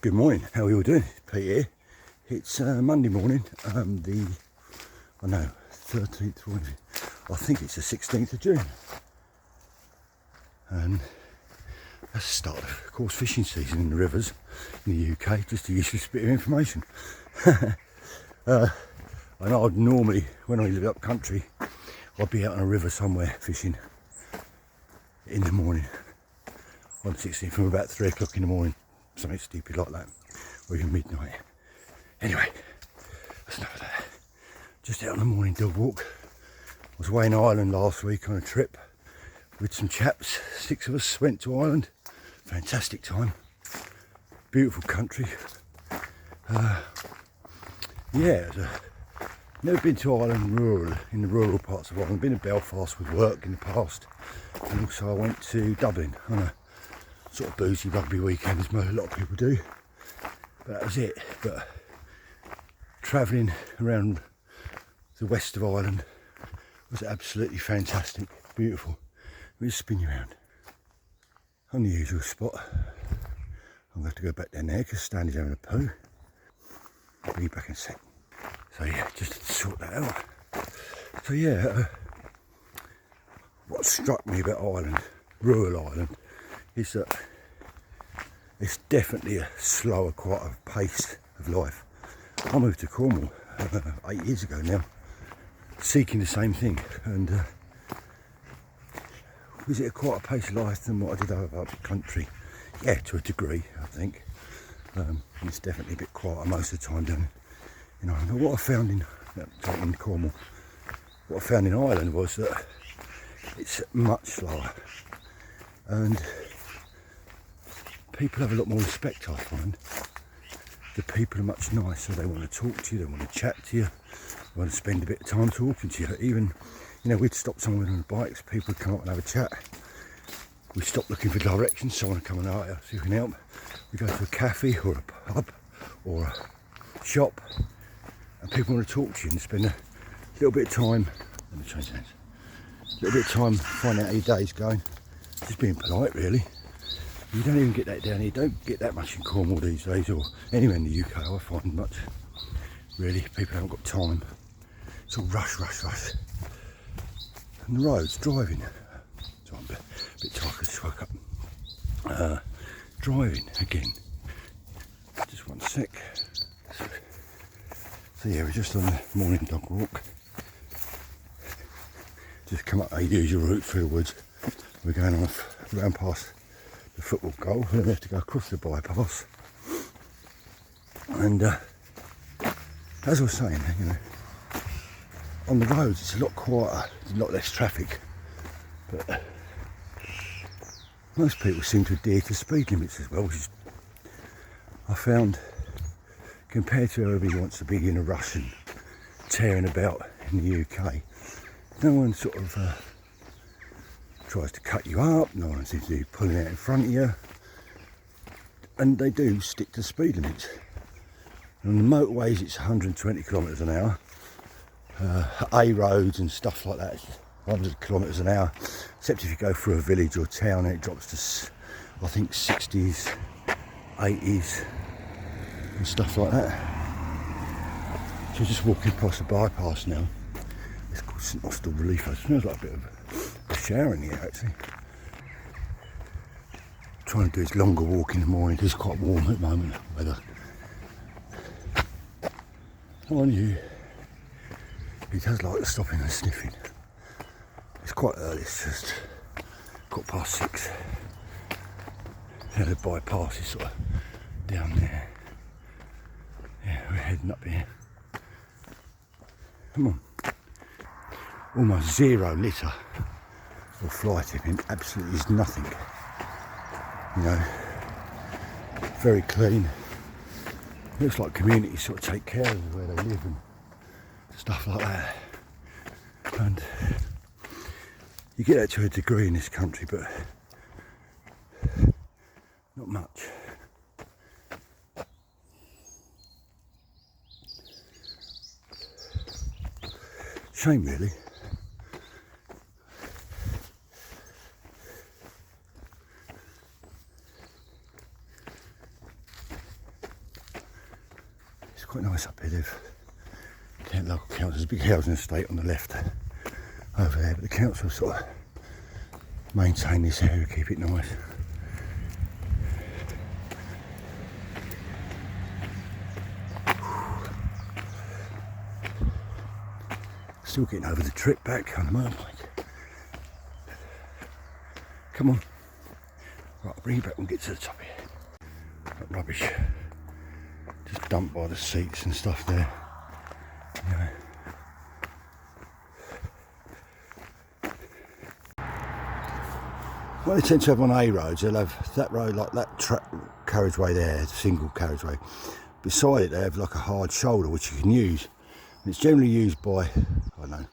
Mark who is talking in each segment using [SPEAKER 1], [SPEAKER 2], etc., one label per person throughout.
[SPEAKER 1] Good morning, how are you all doing? Pete here. It's Monday morning, I know, 13th, I think it's the 16th of June. And that's the start of course fishing season in the rivers in the UK, just a useless bit of information. I know I'd normally, when I live up country, I'd be out on a river somewhere fishing in the morning on the 16th from about 3 o'clock in the morning, something stupid like that, or even midnight. Anyway, that's enough of that. Just out on a morning dog walk. I was away in Ireland last week on a trip with some chaps. 6 of us went to Ireland. Fantastic time. Beautiful country. Never been to Ireland in the rural parts of Ireland. Been to Belfast with work in the past, and also I went to Dublin on a sort of boozy rugby weekend, as a lot of people do. But that was it. But travelling around the west of Ireland was absolutely fantastic, beautiful. Let me just spin you around. On the usual spot. I'm going to have to go back down there because Stanley's having a poo. I'll be back in a sec. So yeah, just to sort that out. So yeah, what struck me about Ireland, rural Ireland, is that it's definitely a slower, quieter pace of life. I moved to Cornwall 8 years ago now, seeking the same thing, and was it a quieter pace of life than what I did over up the country? Yeah, to a degree, I think. It's definitely a bit quieter most of the time down in Ireland. But what I found in Cornwall, what I found in Ireland was that it's much slower, and people have a lot more respect, I find. The people are much nicer. They want to talk to you, they want to chat to you, they want to spend a bit of time talking to you. Even, we'd stop somewhere on the bikes, people would come up and have a chat. We stop looking for directions, someone would come and ask if we can help. We go to a cafe or a pub or a shop, and people want to talk to you and spend a little bit of time. Let me change hands. A little bit of time finding out how your day's going. Just being polite, really. You don't even get that down here. You don't get that much in Cornwall these days, or anywhere in the UK. I find much. Really, people haven't got time. It's all rush. And the roads, driving. So I'm a bit tired because I woke up. Driving again. Just one sec. So yeah, we're just on the morning dog walk. Just come up a usual route through the woods. We're going off around past the football goal, and then we have to go across the bypass. And as I was saying, on the roads it's a lot quieter, there's a lot less traffic, but most people seem to adhere to speed limits as well, which is, I found, compared to everybody wants to be in a rush and tearing about in the UK, no one sort of tries to cut you up, no one seems to be pulling out in front of you, and they do stick to speed limits. And on the motorways it's 120 kilometres an hour, A roads and stuff like that, it's 100 kilometres an hour, except if you go through a village or town and it drops to, I think, 60s, 80s and stuff like that. So just walking past the bypass now. It's called St Austell Relief. It smells like a bit of a shower in here actually. Trying to do this longer walk in the morning. It's quite warm at the moment, weather. On you, he does like the stopping and sniffing. It's quite early, it's just 6:15. The bypass is sort of down there. Yeah, we're heading up here. Come on. Almost 0 litre or fly tipping, absolutely is nothing. Very clean. Looks like communities sort of take care of where they live and stuff like that. And you get that to a degree in this country, but not much. Shame, really. quite nice up here. Local council, there's a big housing estate on the left over there, but the council sort of maintain this area, keep it nice. Still getting over the trip back on the motorbike. Come on. Right, I'll bring you back when we get to the top here. That rubbish just dumped by the seats and stuff there. Anyway. What they tend to have on A roads, they'll have that road like that carriageway there, single carriageway. Beside it they have like a hard shoulder which you can use. And it's generally used by, I don't know,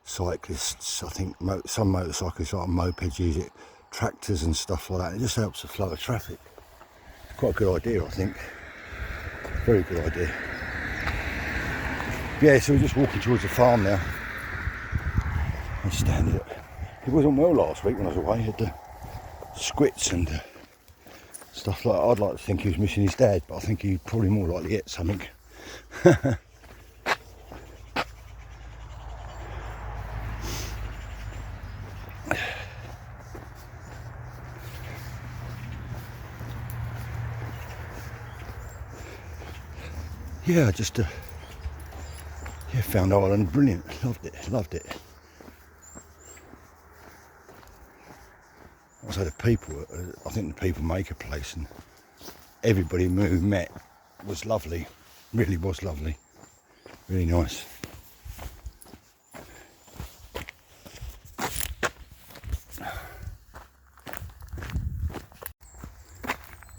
[SPEAKER 1] cyclists. I think some motorcyclists like mopeds use it, tractors and stuff like that. It just helps the flow of traffic. Quite a good idea, I think. Very good idea. Yeah, so we're just walking towards the farm now. And standing up. It wasn't well last week when I was away. He had the squits and stuff like that. I'd like to think he was missing his dad, but I think he probably more likely ate something. Yeah, just found Ireland brilliant. Loved it. Also the people, I think the people make a place, and everybody who met was lovely. Really was lovely. Really nice.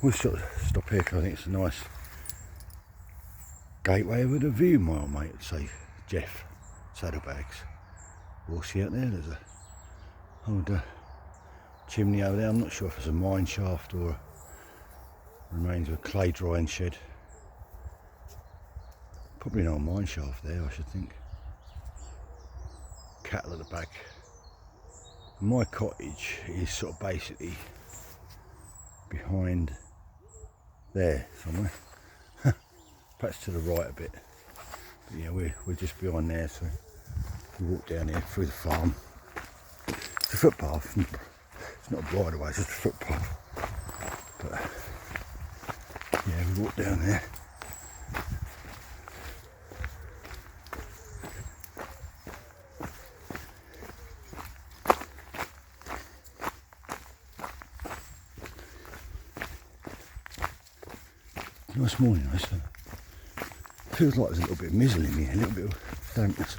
[SPEAKER 1] We'll sort of stop here because I think it's a nice gateway with a view, my old mate would say. Jeff, saddlebags. We'll see out there, there's a old chimney over there. I'm not sure if it's a mine shaft or remains of a clay drying shed. Probably an old mine shaft there, I should think. Cattle at the back. And my cottage is sort of basically behind there somewhere. Perhaps to the right a bit. But yeah, we're just behind there, so we walk down here through the farm. It's a footpath. It's not a bridleway, it's just a footpath. But yeah, we walk down there. Nice morning, nice. Feels like there's a little bit of mizzle in here, a little bit of dampness.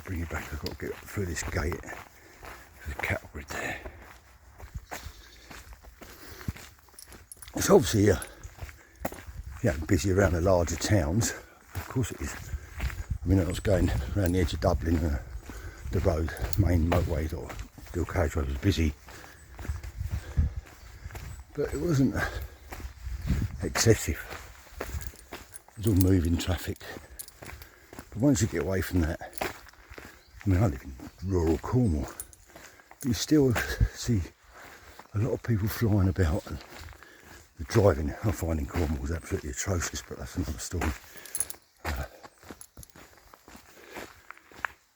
[SPEAKER 1] Bring you back, I've got to get through this gate. There's a cattle grid there. It's obviously busy around the larger towns. Of course it is. I mean, I was going around the edge of Dublin, the road, main motorway or dual carriageway was busy. But it wasn't excessive. It was all moving traffic. But once you get away from that, I mean, I live in rural Cornwall, but you still see a lot of people flying about, and the driving I find in Cornwall is absolutely atrocious, but that's another story.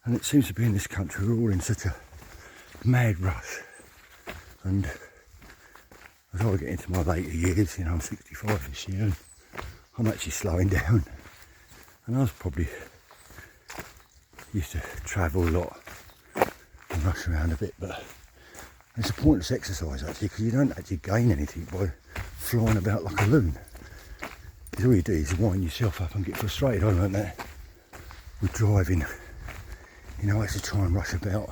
[SPEAKER 1] And it seems to be in this country, we're all in such a mad rush. And as I get into my later years, I'm 65 this year, and I'm actually slowing down. And I was probably used to travel a lot and rush around a bit, but it's a pointless exercise actually, because you don't actually gain anything by flying about like a loon. Because all you do is wind yourself up and get frustrated. I learned that with driving. I used to try and rush about,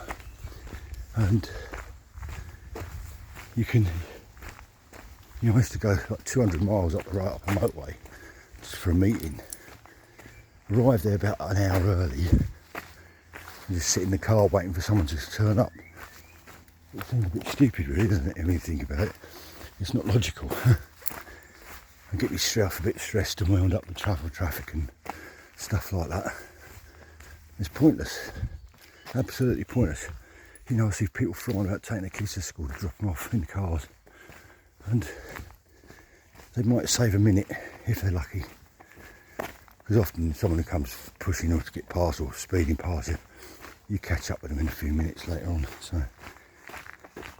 [SPEAKER 1] and you can, I used to go like 200 miles up the motorway just for a meeting, arrive there about an hour early, and just sit in the car waiting for someone to turn up. It seems a bit stupid really, doesn't it, when you think about it? It's not logical. And get yourself a bit stressed and wound up with traffic and stuff like that. It's pointless. Absolutely pointless. You know, I see people flying about taking their kids to school to drop them off in the cars. And they might save a minute if they're lucky. Because often someone who comes pushing or to get past or speeding past you, you catch up with them in a few minutes later on. So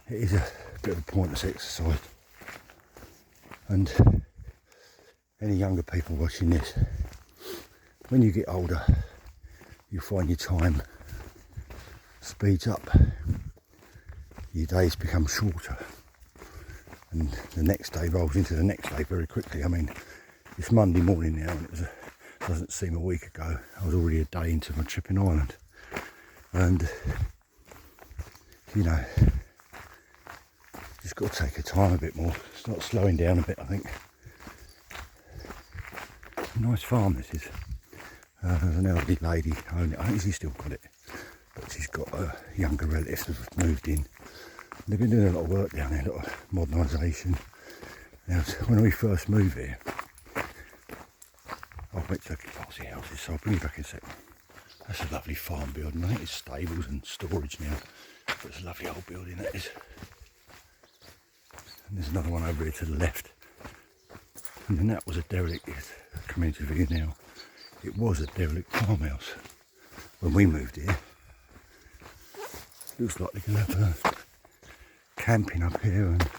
[SPEAKER 1] it is a bit of a pointless exercise. And any younger people watching this, when you get older, you find your time speeds up. Your days become shorter. And the next day rolls into the next day very quickly. I mean, it's Monday morning now and it doesn't seem a week ago. I was already a day into my trip in Ireland. And, you know, just got to take your time a bit more. Start slowing down a bit, I think. Nice farm this is. There's an elderly lady owning it. I think she's still got it. But she's got younger relatives that have moved in. They've been doing a lot of work down there, a lot of modernisation. Now, when we first moved here, I went to past the houses, so I'll bring you back in a second. That's a lovely farm building. I think it's stables and storage now. But it's a lovely old building, that is. And there's another one over here to the left. And then that was a derelict community view now. It was a derelict farmhouse when we moved here. Looks like they're going to have camping up here and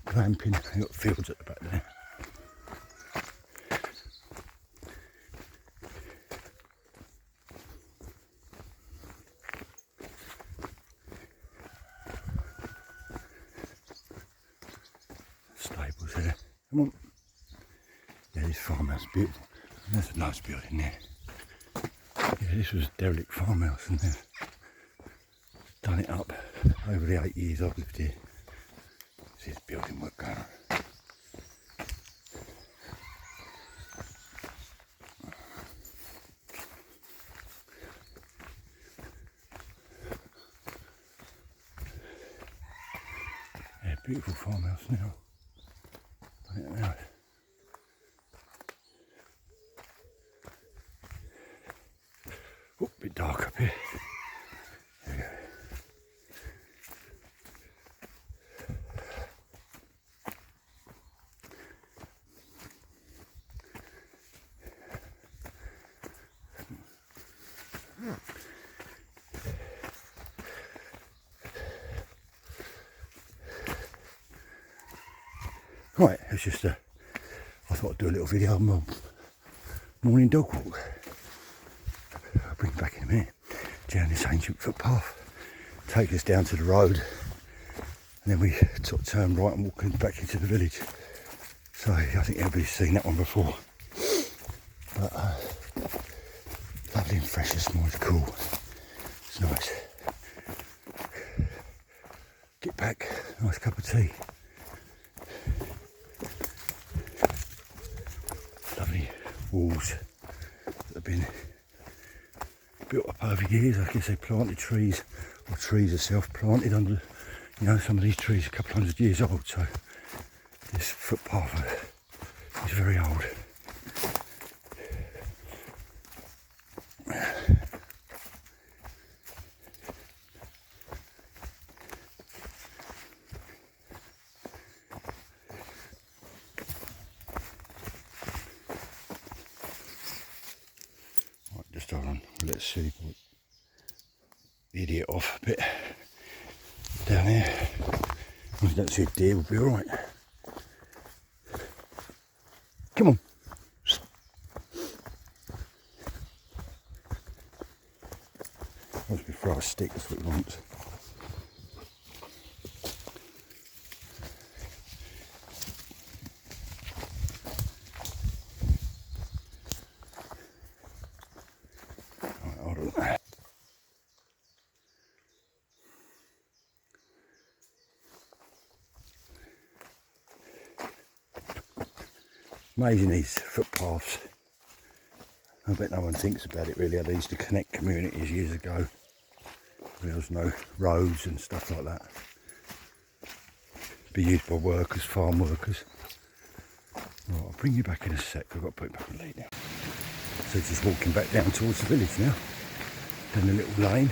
[SPEAKER 1] glamping. They've got fields at the back there. Stables here. Come on. Yeah, this farmhouse is beautiful. That's a nice building there. Yeah, this was a derelict farmhouse and they've done it up over the 8 years I've lived here. There's building work going on. Yeah, beautiful farmhouse now. Done it out. Oh, a bit dark up here. There we go. Right, it's just I thought I'd do a little video of my morning dog walk. I'll bring it back in a minute. Down this ancient footpath. Take us down to the road. And then we sort of turn right and walk back into the village. So I think everybody's seen that one before. But lovely and fresh this morning, it's cool. It's nice. Get back, nice cup of tea. Lovely walls that have been built up over years. I guess they planted trees, or trees are self-planted under, you know, some of these trees are a couple hundred years old, so this footpath is very old. Just hold on, let's see, idiot off a bit down here. If we don't see a deer, we'll be alright. Come on. Once we throw a stick, that's what we want. Amazing these footpaths. I bet no one thinks about it really, how they used to connect communities years ago. There was no roads and stuff like that. Be used by workers, farm workers. Right, I'll bring you back in a sec. I've got to put it back on lead now. So just walking back down towards the village now. Down a little lane.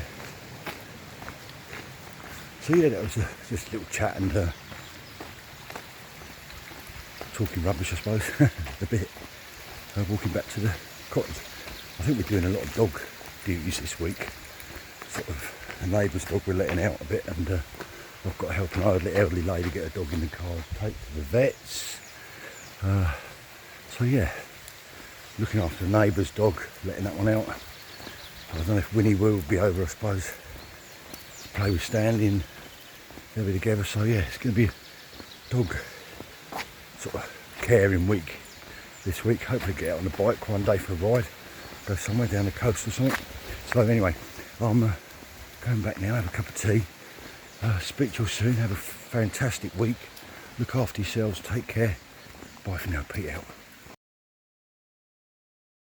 [SPEAKER 1] So yeah, that was just a little chat and talking rubbish, I suppose, a bit. Walking back to the cottage. I think we're doing a lot of dog duties this week. Sort of a neighbour's dog we're letting out a bit, and I've got to help an elderly lady get a dog in the car to take to the vets. So yeah, looking after the neighbour's dog, letting that one out. I don't know if Winnie will be over, I suppose. Play with Stanley and they'll be together. So yeah, it's going to be a dog sort of caring week this week. Hopefully get out on the bike one day for a ride, go somewhere down the coast or something. So anyway, I'm going back now, have a cup of tea, speak to you soon, have a fantastic week, look after yourselves, take care, bye for now, Pete out.